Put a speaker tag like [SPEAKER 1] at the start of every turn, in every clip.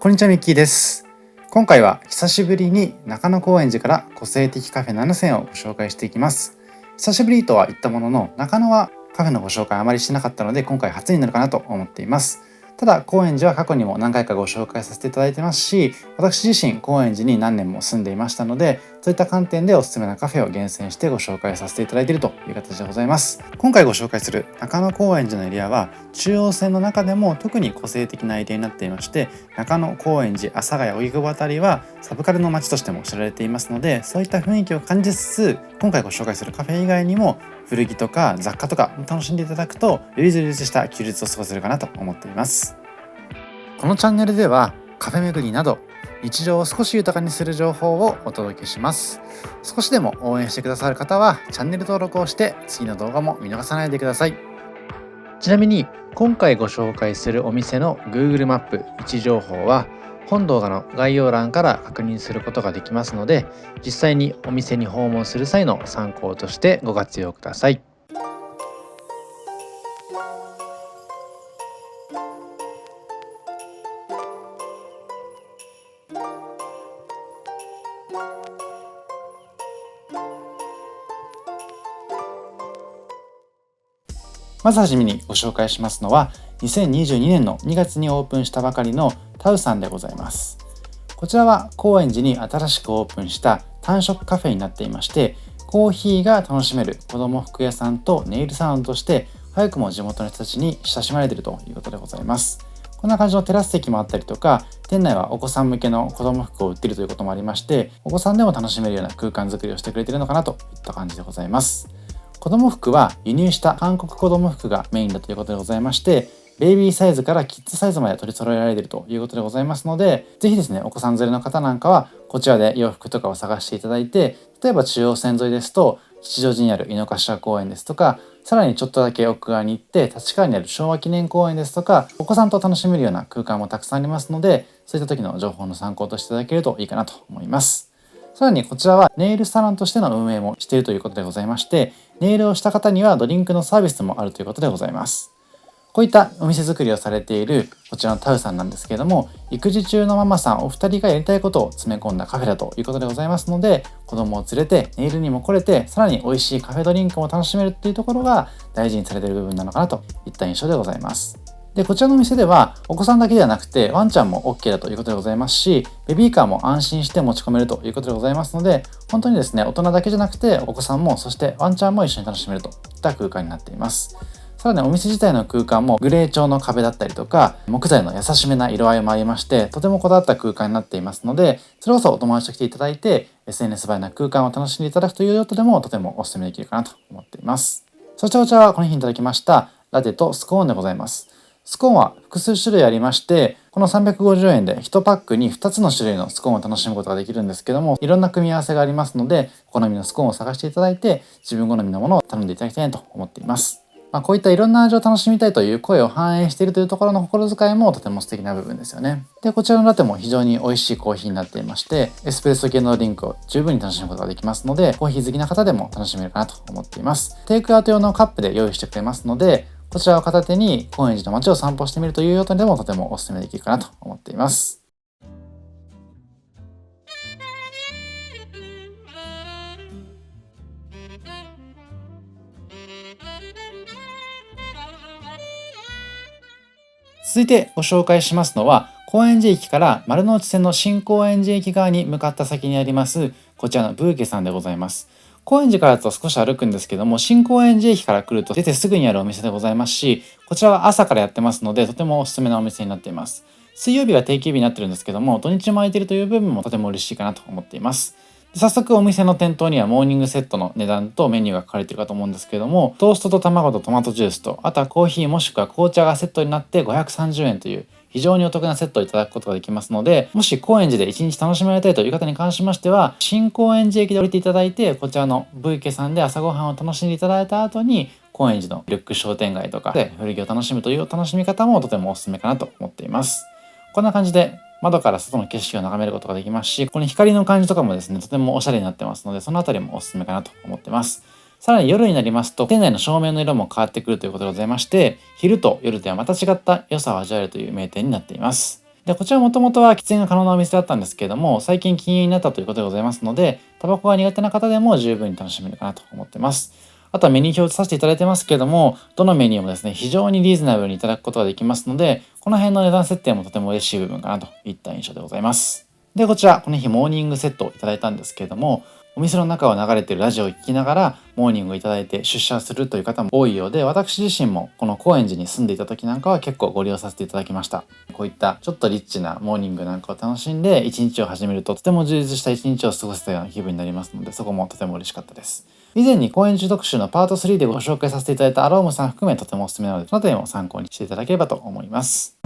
[SPEAKER 1] こんにちは、ミッキーです。今回は久しぶりに中野高円寺から個性的カフェ7選をご紹介していきます。久しぶりとは言ったものの、中野はカフェのご紹介あまりしてなかったので、今回初になるかなと思っています。ただ高円寺は過去にも何回かご紹介させていただいてますし、私自身高円寺に何年も住んでいましたので、そういった観点でおすすめなカフェを厳選してご紹介させていただいているという形でございます。今回ご紹介する中野高円寺のエリアは中央線の中でも特に個性的なエリアになっていまして、中野、高円寺、阿佐ヶ谷、荻窪あたりはサブカルの街としても知られていますので、そういった雰囲気を感じつつ、今回ご紹介するカフェ以外にも古着とか雑貨とか楽しんでいただくと、より充実した休日を過ごせるかなと思っています。このチャンネルではカフェ巡りなど日常を少し豊かにする情報をお届けします。少しでも応援してくださる方はチャンネル登録をして次の動画も見逃さないでください。ちなみに今回ご紹介するお店の Google マップ位置情報は本動画の概要欄から確認することができますので、実際にお店に訪問する際の参考としてご活用ください。まずはじめにご紹介しますのは2022年の2月にオープンしたばかりのタウさんでございます。こちらは高円寺に新しくオープンした単色カフェになっていまして、コーヒーが楽しめる子ども服屋さんとネイルサロンとして早くも地元の人たちに親しまれているということでございます。こんな感じのテラス席もあったりとか、店内はお子さん向けの子ども服を売っているということもありまして、お子さんでも楽しめるような空間づくりをしてくれているのかなといった感じでございます。子供服は輸入した韓国子供服がメインだということでございまして、ベイビーサイズからキッズサイズまで取り揃えられているということでございますので、ぜひですね、お子さん連れの方なんかはこちらで洋服とかを探していただいて、例えば中央線沿いですと吉祥寺にある井の頭公園ですとか、さらにちょっとだけ奥側に行って立川にある昭和記念公園ですとか、お子さんと楽しめるような空間もたくさんありますので、そういった時の情報の参考としていただけるといいかなと思います。さらにこちらはネイルサロンとしての運営もしているということでございまして、ネイルをした方にはドリンクのサービスもあるということでございます。こういったお店作りをされているこちらのタウさんなんですけれども、育児中のママさんお二人がやりたいことを詰め込んだカフェだということでございますので、子供を連れてネイルにも来れて、さらに美味しいカフェドリンクも楽しめるっていうところが大事にされている部分なのかなといった印象でございます。で、こちらのお店ではお子さんだけではなくてワンちゃんも OK だということでございますし、ベビーカーも安心して持ち込めるということでございますので、本当にですね、大人だけじゃなくてお子さんも、そしてワンちゃんも一緒に楽しめるといった空間になっています。さらにお店自体の空間もグレー調の壁だったりとか、木材の優しめな色合いもありまして、とてもこだわった空間になっていますので、それこそお友達と来ていただいて SNS 映えな空間を楽しんでいただくという用途でもとてもお勧めできるかなと思っています。そしてこちらはこの日にいただきましたラテとスコーンでございます。スコーンは複数種類ありまして、この350円で1パックに2つの種類のスコーンを楽しむことができるんですけども、いろんな組み合わせがありますので、お好みのスコーンを探していただいて、自分好みのものを頼んでいただきたいと思っています。こういったいろんな味を楽しみたいという声を反映しているというところの心遣いもとても素敵な部分ですよね。で、こちらのラテも非常に美味しいコーヒーになっていまして、エスプレッソ系のドリンクを十分に楽しむことができますので、コーヒー好きな方でも楽しめるかなと思っています。テイクアウト用のカップで用意してくれますので、こちらを片手に高円寺の街を散歩してみるという用途でもとてもお勧めできるかなと思っています。続いてご紹介しますのは、高円寺駅から丸の内線の新高円寺駅側に向かった先にありますこちらのブーケさんでございます。高円寺からだと少し歩くんですけども、新高円寺駅から来ると出てすぐにあるお店でございますし、こちらは朝からやってますのでとてもおすすめなお店になっています。水曜日が定休日になってるんですけども、土日も空いているという部分もとても嬉しいかなと思っています。早速お店の店頭にはモーニングセットの値段とメニューが書かれているかと思うんですけども、トーストと卵とトマトジュースと、あとはコーヒーもしくは紅茶がセットになって530円という非常にお得なセットをいただくことができますので、もし高円寺で一日楽しまれたいという方に関しましては、新高円寺駅で降りていただいて、こちらのブーケさんで朝ごはんを楽しんでいただいた後に高円寺のルック商店街とかで古着を楽しむというお楽しみ方もとてもおすすめかなと思っています。こんな感じで窓から外の景色を眺めることができますし、この光の感じとかもですね、とてもおしゃれになってますので、そのあたりもおすすめかなと思ってます。さらに夜になりますと、店内の照明の色も変わってくるということでございまして、昼と夜ではまた違った良さを味わえるという名店になっています。で、こちらもともとは喫煙が可能なお店だったんですけれども、最近禁煙になったということでございますので、タバコが苦手な方でも十分に楽しめるかなと思ってます。あとはメニュー表させていただいてますけれども、どのメニューもですね、非常にリーズナブルにいただくことができますので、この辺の値段設定もとても嬉しい部分かなといった印象でございます。で、こちら、この日モーニングセットをいただいたんですけれども、お店の中を流れているラジオを聞きながらモーニングをいただいて出社するという方も多いようで、私自身もこの高円寺に住んでいた時なんかは結構ご利用させていただきました。こういったちょっとリッチなモーニングなんかを楽しんで一日を始めると、とても充実した一日を過ごせたような気分になりますので、そこもとても嬉しかったです。以前に高円寺特集のパート3でご紹介させていただいたアロームさん含めとてもおすすめなので、その点を参考にしていただければと思います。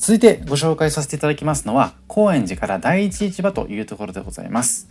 [SPEAKER 1] 続いてご紹介させていただきますのは、高円寺から第一市場というところでございます。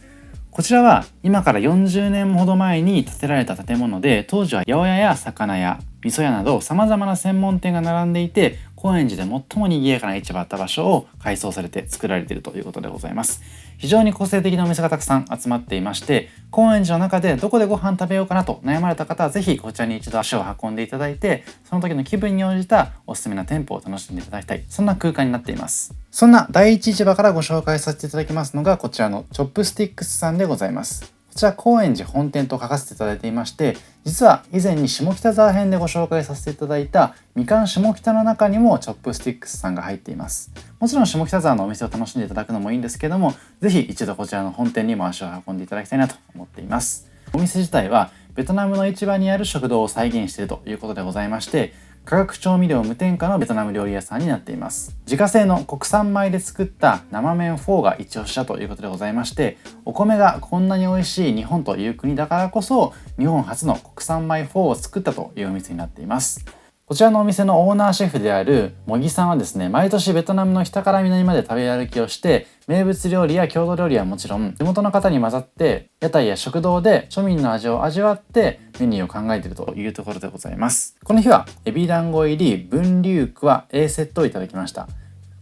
[SPEAKER 1] こちらは今から40年ほど前に建てられた建物で、当時は八百屋や魚屋、味噌屋など様々な専門店が並んでいて、高円寺で最も賑やかな市場だった場所を改装されて作られているということでございます。非常に個性的なお店がたくさん集まっていまして、高円寺の中でどこでご飯食べようかなと悩まれた方は、ぜひこちらに一度足を運んでいただいて、その時の気分に応じたおすすめな店舗を楽しんでいただきたい、そんな空間になっています。そんな第一市場からご紹介させていただきますのが、こちらのチョップスティックスさんでございます。こちら高円寺本店と書かせていただいていまして、実は以前に下北沢編でご紹介させていただいたみかん下北の中にもチョップスティックスさんが入っています。もちろん下北沢のお店を楽しんでいただくのもいいんですけども、ぜひ一度こちらの本店にも足を運んでいただきたいなと思っています。お店自体はベトナムの市場にある食堂を再現しているということでございまして、化学調味料無添加のベトナム料理屋さんになっています。自家製の国産米で作った生麺フォーが一押しだということでございまして、お米がこんなに美味しい日本という国だからこそ、日本初の国産米フォーを作ったというお店になっています。こちらのお店のオーナーシェフである茂木さんはですね、毎年ベトナムの北から南まで食べ歩きをして、名物料理や郷土料理はもちろん、地元の方に混ざって屋台や食堂で庶民の味を味わってメニューを考えているというところでございます。この日はエビ団子入り分龍クワ A セットをいただきました。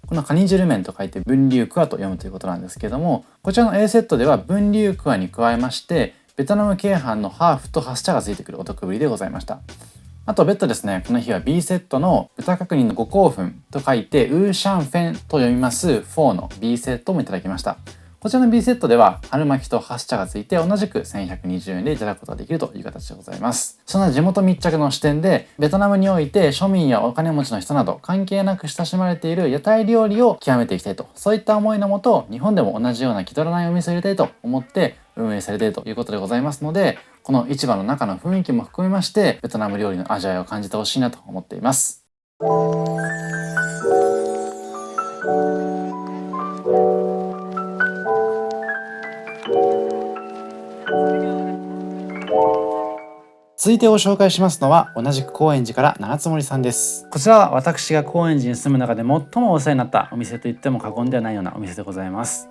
[SPEAKER 1] このカニ汁麺と書いて分龍クワと読むということなんですけども、こちらの A セットでは分龍クワに加えまして、ベトナム鶏飯のハーフとハスチャがついてくるお得ぶりでございました。あと別途ですね、この日は B セットの豚角煮の五香粉と書いてウーシャンフェンと読みます4の B セットもいただきました。こちらの B セットでは春巻きとハスチャがついて同じく1120円でいただくことができるという形でございます。そんな地元密着の視点で、ベトナムにおいて庶民やお金持ちの人など関係なく親しまれている屋台料理を極めていきたいと、そういった思いのもと、日本でも同じような気取らないお店を入れたいと思って運営されているということでございますので、この市場の中の雰囲気も含めましてベトナム料理の味わいを感じてほしいなと思っています。続いてご紹介しますのは、同じく高円寺から七つ森さんです。こちらは私が高円寺に住む中で最もお世話になったお店と言っても過言ではないようなお店でございます。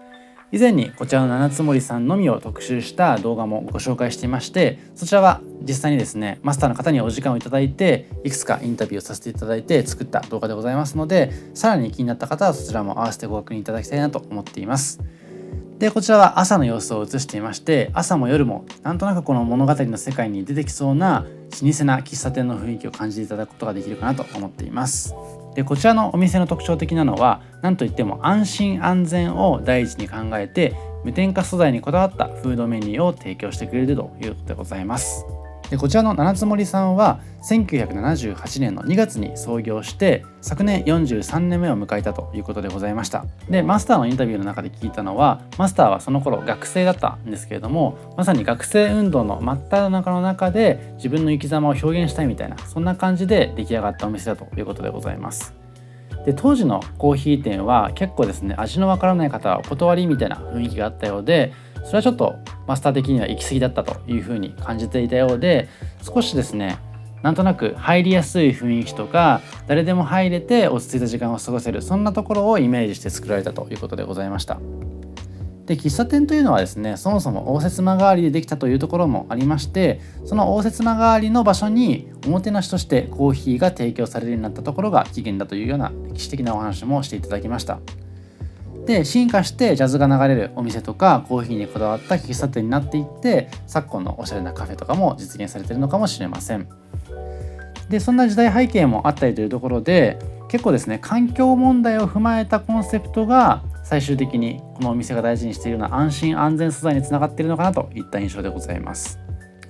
[SPEAKER 1] 以前にこちらの七つ森さんのみを特集した動画もご紹介していまして、そちらは実際にですね、マスターの方にお時間をいただいて、いくつかインタビューをさせていただいて作った動画でございますので、さらに気になった方はそちらも合わせてご確認いただきたいなと思っています。で、こちらは朝の様子を映していまして、朝も夜もなんとなくこの物語の世界に出てきそうな老舗な喫茶店の雰囲気を感じていただくことができるかなと思っています。で、こちらのお店の特徴的なのは、なんといっても安心安全を第一に考えて、無添加素材にこだわったフードメニューを提供してくれるということでございます。で、こちらの七つ森さんは1978年の2月に創業して、昨年43年目を迎えたということでございました。で、マスターのインタビューの中で聞いたのは、マスターはその頃学生だったんですけれども、まさに学生運動の真っ只中の中で自分の生き様を表現したいみたいな、そんな感じで出来上がったお店だということでございます。で、当時のコーヒー店は結構ですね、味のわからない方はお断りみたいな雰囲気があったようで、それはちょっとマスター的には行き過ぎだったというふうに感じていたようで、少しですね、なんとなく入りやすい雰囲気とか、誰でも入れて落ち着いた時間を過ごせる、そんなところをイメージして作られたということでございました。で、喫茶店というのはですね、そもそも応接間代わりでできたというところもありまして、その応接間代わりの場所におもてなしとしてコーヒーが提供されるようになったところが起源だというような歴史的なお話もしていただきました。で進化してジャズが流れるお店とかコーヒーにこだわった喫茶店になっていって、昨今のおしゃれなカフェとかも実現されているのかもしれません。でそんな時代背景もあったりというところで、結構ですね環境問題を踏まえたコンセプトが最終的にこのお店が大事にしているような安心安全素材につながっているのかなといった印象でございます。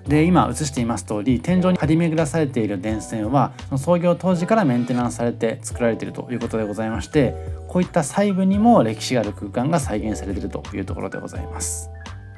[SPEAKER 1] で今映しています通り、天井に張り巡らされている電線はその創業当時からメンテナンスされて作られているということでございまして、こういった細部にも歴史がある空間が再現されているというところでございます。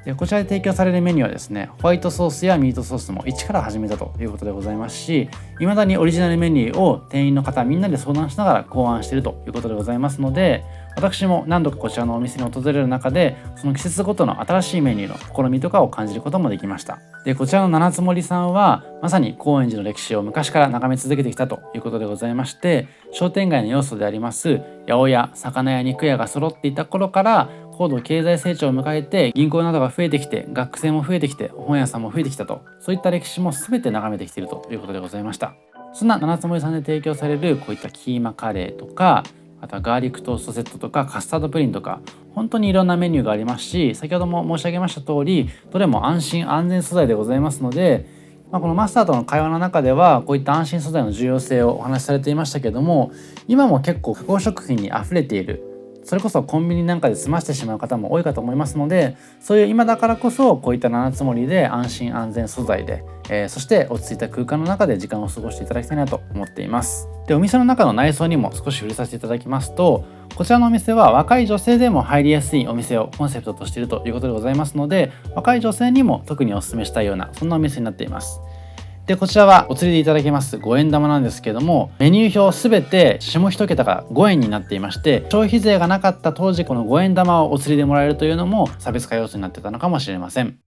[SPEAKER 1] でこちらで提供されるメニューはですね、ホワイトソースやミートソースも一から始めたということでございますし、未だにオリジナルメニューを店員の方みんなで相談しながら考案しているということでございますので、私も何度かこちらのお店に訪れる中で、その季節ごとの新しいメニューの試みとかを感じることもできました。でこちらの七つ森さんはまさに高円寺の歴史を昔から眺め続けてきたということでございまして、商店街の要素であります八百屋、魚屋、肉屋が揃っていた頃から高度経済成長を迎えて、銀行などが増えてきて、学生も増えてきて、本屋さんも増えてきたと、そういった歴史も全て眺めてきているということでございました。そんな七つ森さんで提供されるこういったキーマカレーとか、あとはガーリックトーストセットとかカスタードプリンとか、本当にいろんなメニューがありますし、先ほども申し上げました通り、どれも安心安全素材でございますので、このマスターとの会話の中ではこういった安心素材の重要性をお話しされていましたけども、今も結構加工食品にあふれている、それこそコンビニなんかで済ましてしまう方も多いかと思いますので、そういう今だからこそこういった七つ森で安心安全素材で、そして落ち着いた空間の中で時間を過ごしていただきたいなと思っています。でお店の中の内装にも少し触れさせていただきますと、こちらのお店は若い女性でも入りやすいお店をコンセプトとしているということでございますので、若い女性にも特にお勧めしたいようなそんなお店になっています。でこちらはお釣りでいただけます5円玉なんですけども、メニュー表すべて下1桁が5円になっていまして、消費税がなかった当時この5円玉をお釣りでもらえるというのも差別化要素になってたのかもしれません。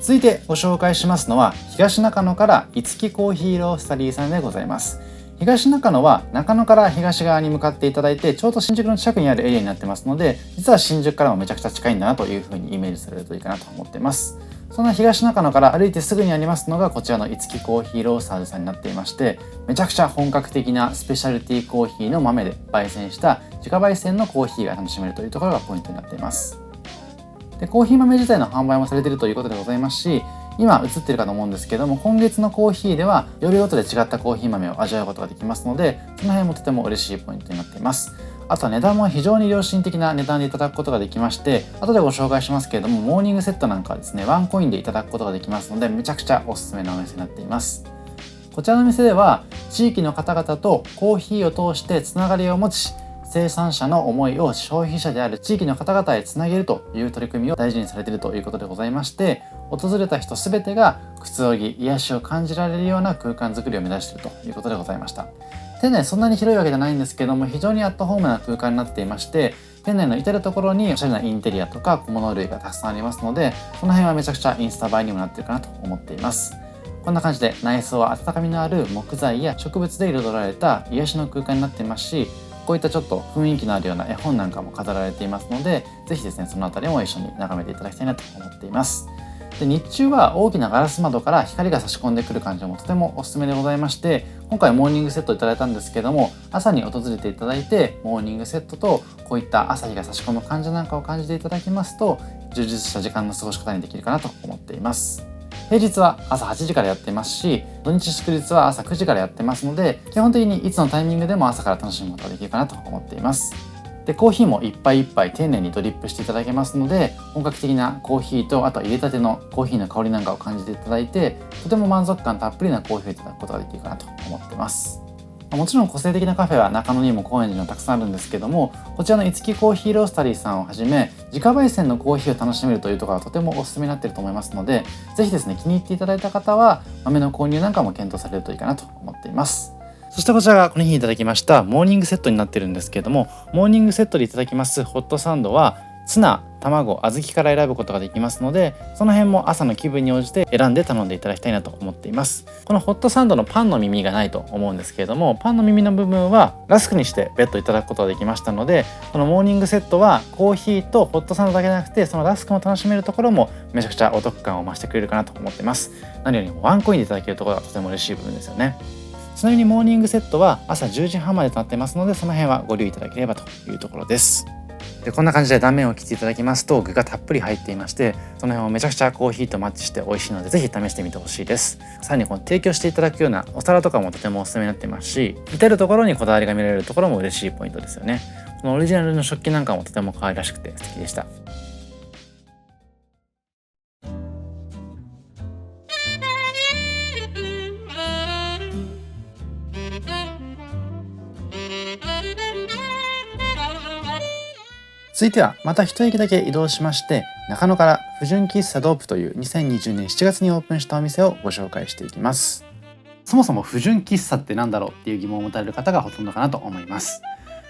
[SPEAKER 1] 続いてご紹介しますのは、東中野からいつきコーヒーロースタリーさんでございます。東中野は中野から東側に向かっていただいて、ちょうど新宿の近くにあるエリアになってますので、実は新宿からもめちゃくちゃ近いんだなというふうにイメージされるといいかなと思っています。そんな東中野から歩いてすぐにありますのがこちらのいつきコーヒーロースターズさんになっていまして、めちゃくちゃ本格的なスペシャルティーコーヒーの豆で焙煎した自家焙煎のコーヒーが楽しめるというところがポイントになっています。でコーヒー豆自体の販売もされているということでございますし、今映ってるかと思うんですけども、今月のコーヒーではより音で違ったコーヒー豆を味わうことができますので、その辺もとても嬉しいポイントになっています。あとは値段も非常に良心的な値段でいただくことができまして、後でご紹介しますけれども、モーニングセットなんかはですねワンコインでいただくことができますので、めちゃくちゃおすすめのお店になっています。こちらのお店では地域の方々とコーヒーを通してつながりを持ち、生産者の思いを消費者である地域の方々へつなげるという取り組みを大事にされているということでございまして、訪れた人すべてがくつろぎ癒しを感じられるような空間づくりを目指しているということでございました。店内そんなに広いわけじゃないんですけども、非常にアットホームな空間になっていまして、店内の至る所におしゃれなインテリアとか小物類がたくさんありますので、その辺はめちゃくちゃインスタ映えにもなっているかなと思っています。こんな感じで内装は温かみのある木材や植物で彩られた癒しの空間になっていますし、こういったちょっと雰囲気のあるような絵本なんかも飾られていますので、ぜひですねそのあたりも一緒に眺めていただきたいなと思っています。で日中は大きなガラス窓から光が差し込んでくる感じもとてもおすすめでございまして、今回モーニングセットいただいたんですけども、朝に訪れていただいてモーニングセットとこういった朝日が差し込む感じなんかを感じていただきますと、充実した時間の過ごし方にできるかなと思っています。平日は朝8時からやってますし、土日祝日は朝9時からやってますので、基本的にいつのタイミングでも朝から楽しむことができるかなと思っています。でコーヒーも一杯一杯丁寧にドリップしていただけますので、本格的なコーヒーとあとは入れたてのコーヒーの香りなんかを感じていただいて、とても満足感たっぷりなコーヒーをいただくことができるかなと思っています。もちろん個性的なカフェは中野にも高円寺にもたくさんあるんですけども、こちらのいつきコーヒーロースタリーさんをはじめ自家焙煎のコーヒーを楽しめるというところがとてもおすすめになっていると思いますので、ぜひですね気に入っていただいた方は豆の購入なんかも検討されるといいかなと思っています。そしてこちらがこの日にいただきましたモーニングセットになっているんですけれども、モーニングセットでいただきますホットサンドはツナ、卵、小豆から選ぶことができますので、その辺も朝の気分に応じて選んで頼んでいただきたいなと思っています。このホットサンドのパンの耳がないと思うんですけれども、パンの耳の部分はラスクにして別途いただくことができましたので、このモーニングセットはコーヒーとホットサンドだけじゃなくて、そのラスクも楽しめるところもめちゃくちゃお得感を増してくれるかなと思っています。何よりもワンコインでいただけるところがとても嬉しい部分ですよね。ちなみにモーニングセットは朝10時半までとなっていますので、その辺はご留意いただければというところです。でこんな感じで断面を切っていただきますと具がたっぷり入っていまして、その辺もめちゃくちゃコーヒーとマッチして美味しいので、ぜひ試してみてほしいです。さらにこの提供していただくようなお皿とかもとてもおすすめになっていますし、至るところにこだわりが見られるところも嬉しいポイントですよね。このオリジナルの食器なんかもとても可愛らしくて素敵でした。続いてはまた一駅だけ移動しまして、中野から不純喫茶ドープという2020年7月にオープンしたお店をご紹介していきます。そもそも不純喫茶って何だろうっていう疑問を持たれる方がほとんどかなと思います。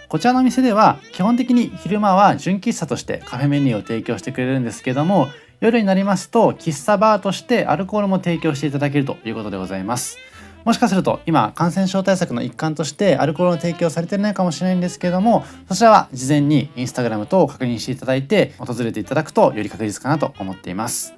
[SPEAKER 1] こちらのお店では基本的に昼間は純喫茶としてカフェメニューを提供してくれるんですけども、夜になりますと喫茶バーとしてアルコールも提供していただけるということでございます。もしかすると今感染症対策の一環としてアルコールの提供されていないかもしれないんですけれども、そちらは事前にインスタグラム等を確認していただいて訪れていただくとより確実かなと思っています。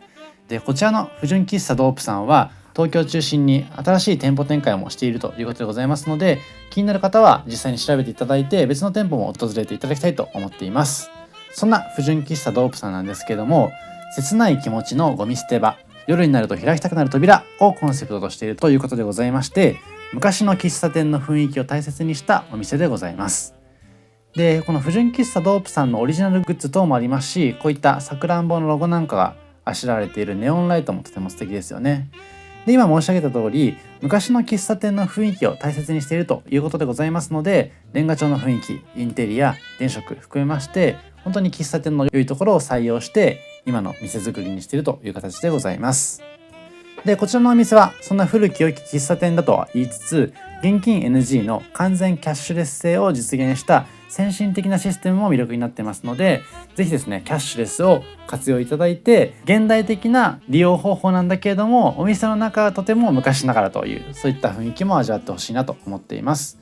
[SPEAKER 1] でこちらの不純喫茶ドープさんは東京を中心に新しい店舗展開もしているということでございますので、気になる方は実際に調べていただいて別の店舗も訪れていただきたいと思っています。そんな不純喫茶ドープさんなんですけども、切ない気持ちのゴミ捨て場、夜になると開きたくなる扉をコンセプトとしているということでございまして、昔の喫茶店の雰囲気を大切にしたお店でございます。でこの不純喫茶ドープさんのオリジナルグッズ等もありますし、こういったさくらんぼのロゴなんかがあしらわれているネオンライトもとても素敵ですよね。で今申し上げた通り、昔の喫茶店の雰囲気を大切にしているということでございますので、レンガ調の雰囲気、インテリア、電飾含めまして本当に喫茶店の良いところを採用して今の店作りにしているという形でございます。でこちらのお店はそんな古き良き喫茶店だとは言いつつ、現金 NG の完全キャッシュレス制を実現した先進的なシステムも魅力になってますので、ぜひですねキャッシュレスを活用いただいて、現代的な利用方法なんだけれどもお店の中はとても昔ながらという、そういった雰囲気も味わってほしいなと思っています。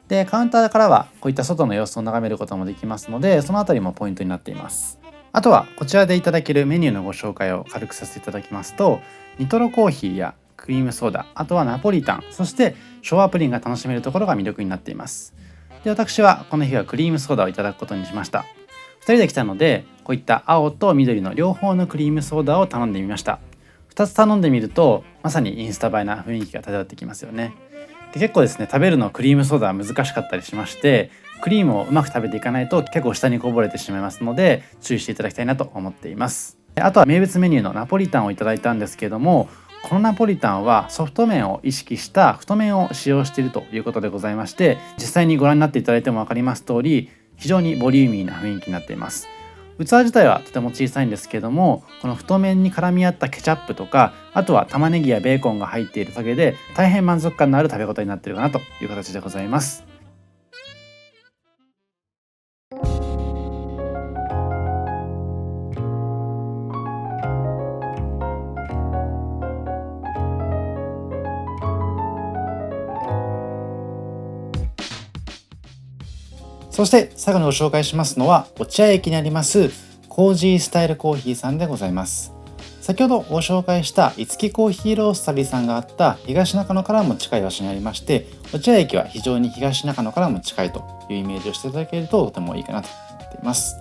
[SPEAKER 1] でカウンターからはこういった外の様子を眺めることもできますので、そのあたりもポイントになっています。あとはこちらでいただけるメニューのご紹介を軽くさせていただきますと、ニトロコーヒーやクリームソーダ、あとはナポリタン、そして昭和プリンが楽しめるところが魅力になっています。で私はこの日はクリームソーダをいただくことにしました。2人で来たのでこういった青と緑の両方のクリームソーダを頼んでみました。2つ頼んでみるとまさにインスタ映えな雰囲気が漂ってきますよね。で結構ですね食べるのクリームソーダは難しかったりしまして、クリームをうまく食べていかないと結構下にこぼれてしまいますので注意していただきたいなと思っています。あとは名物メニューのナポリタンをいただいたんですけれども、このナポリタンはソフト麺を意識した太麺を使用しているということでございまして、実際にご覧になっていただいても分かります通り非常にボリューミーな雰囲気になっています。器自体はとても小さいんですけれども、この太麺に絡み合ったケチャップとか、あとは玉ねぎやベーコンが入っているおかげで大変満足感のある食べ応えになっているかなという形でございます。そして最後にご紹介しますのは落合駅にありますコージースタイルコーヒーさんでございます。先ほどご紹介したいつきコーヒーロースタリーさんがあった東中野からも近い場所にありまして、落合駅は非常に東中野からも近いというイメージをしていただけるととてもいいかなと思っています。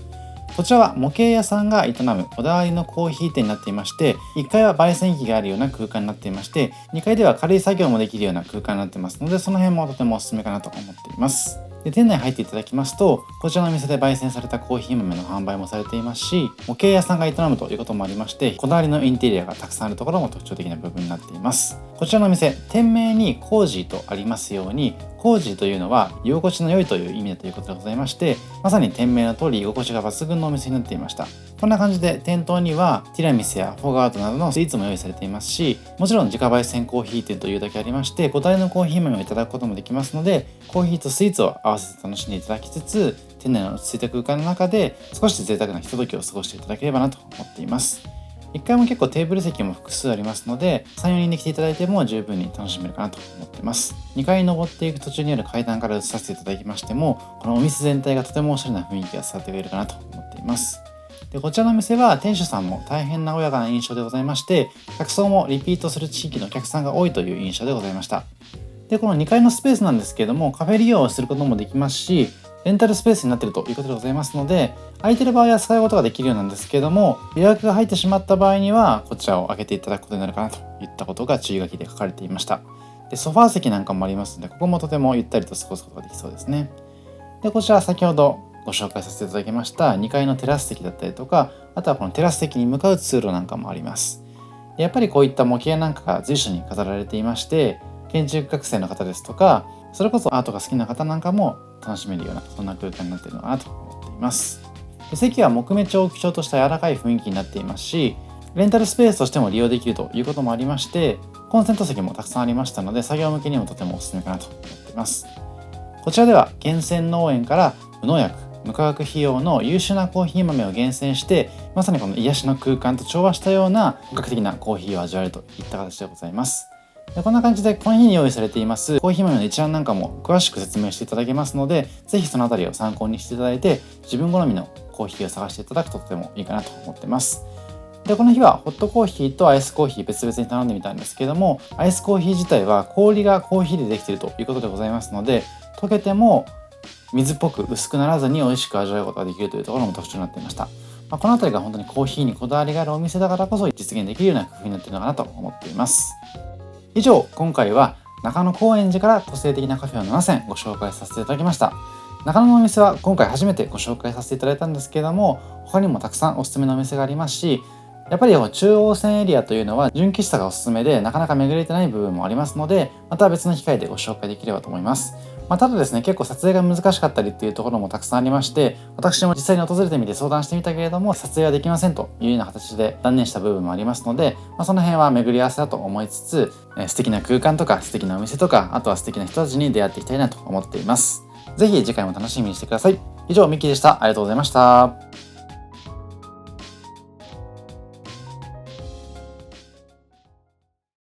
[SPEAKER 1] こちらは模型屋さんが営むこだわりのコーヒー店になっていまして、1階は焙煎機があるような空間になっていまして、2階では軽い作業もできるような空間になっていますので、その辺もとてもおすすめかなと思っています。で店内入っていただきますと、こちらのお店で焙煎されたコーヒー豆の販売もされていますし、模型屋さんが営むということもありまして、こだわりのインテリアがたくさんあるところも特徴的な部分になっています。こちらのお店、店名にコージーとありますように、コージーというのは居心地の良いという意味だということでございまして、まさに店名の通り居心地が抜群のお店になっていました。こんな感じで店頭にはティラミスやフォガートなどのスイーツも用意されていますし、もちろん自家焙煎コーヒー店というだけありまして、こだわりのコーヒー豆をいただくこともできますので、コーヒーとスイーツを合わせて楽しんでいただきつつ、店内の落ち着いた空間の中で少し贅沢なひとときを過ごしていただければなと思っています。1階も結構テーブル席も複数ありますので、3、4人で来ていただいても十分に楽しめるかなと思っています。2階に登っていく途中にある階段から移させていただきましても、このお店全体がとてもおしゃれな雰囲気が伝わってくれるかなと思っています。でこちらのお店は店主さんも大変和やかな印象でございまして、客層もリピートする地域のお客さんが多いという印象でございました。でこの2階のスペースなんですけれども、カフェ利用をすることもできますし、レンタルスペースになっているということでございますので、空いている場合は使うことができるようなんですけれども、予約が入ってしまった場合にはこちらを開けていただくことになるかなといったことが注意書きで書かれていました。でソファー席なんかもありますので、ここもとてもゆったりと過ごすことができそうですね。でこちらは先ほどご紹介させていただきました2階のテラス席だったりとか、あとはこのテラス席に向かう通路なんかもあります。でやっぱりこういった模型なんかが随所に飾られていまして、建築学生の方ですとか、それこそアートが好きな方なんかも楽しめるような、そんな空間になっているのかなと思っています。で席は木目調を基調とした柔らかい雰囲気になっていますし、レンタルスペースとしても利用できるということもありまして、コンセント席もたくさんありましたので、作業向けにもとてもおすすめかなと思っています。こちらでは源泉農園から無農薬無化学費用の優秀なコーヒー豆を厳選して、まさにこの癒しの空間と調和したような本格的なコーヒーを味わえるといった形でございます。でこんな感じでこの日に用意されていますコーヒー豆の一覧なんかも詳しく説明していただけますので、ぜひそのあたりを参考にしていただいて、自分好みのコーヒーを探していただくととてもいいかなと思ってます。でこの日はホットコーヒーとアイスコーヒー別々に頼んでみたんですけども、アイスコーヒー自体は氷がコーヒーでできているということでございますので、溶けても水っぽく薄くならずに美味しく味わうことができるというところも特徴になっていました。このあたりが本当にコーヒーにこだわりがあるお店だからこそ実現できるような工夫になっているのかなと思っています。以上、今回は中野高円寺から個性的なカフェを7選ご紹介させていただきました。中野のお店は今回初めてご紹介させていただいたんですけれども、他にもたくさんおすすめのお店がありますし、やっぱり中央線エリアというのは純喫茶がおすすめでなかなか巡れてない部分もありますので、また別の機会でご紹介できればと思います。ただですね、結構撮影が難しかったりっていうところもたくさんありまして、私も実際に訪れてみて相談してみたけれども撮影はできませんというような形で断念した部分もありますので、その辺は巡り合わせだと思いつつ、素敵な空間とか素敵なお店とか、あとは素敵な人たちに出会っていきたいなと思っています。ぜひ次回も楽しみにしてください。以上、ミッキーでした。ありがとうございました。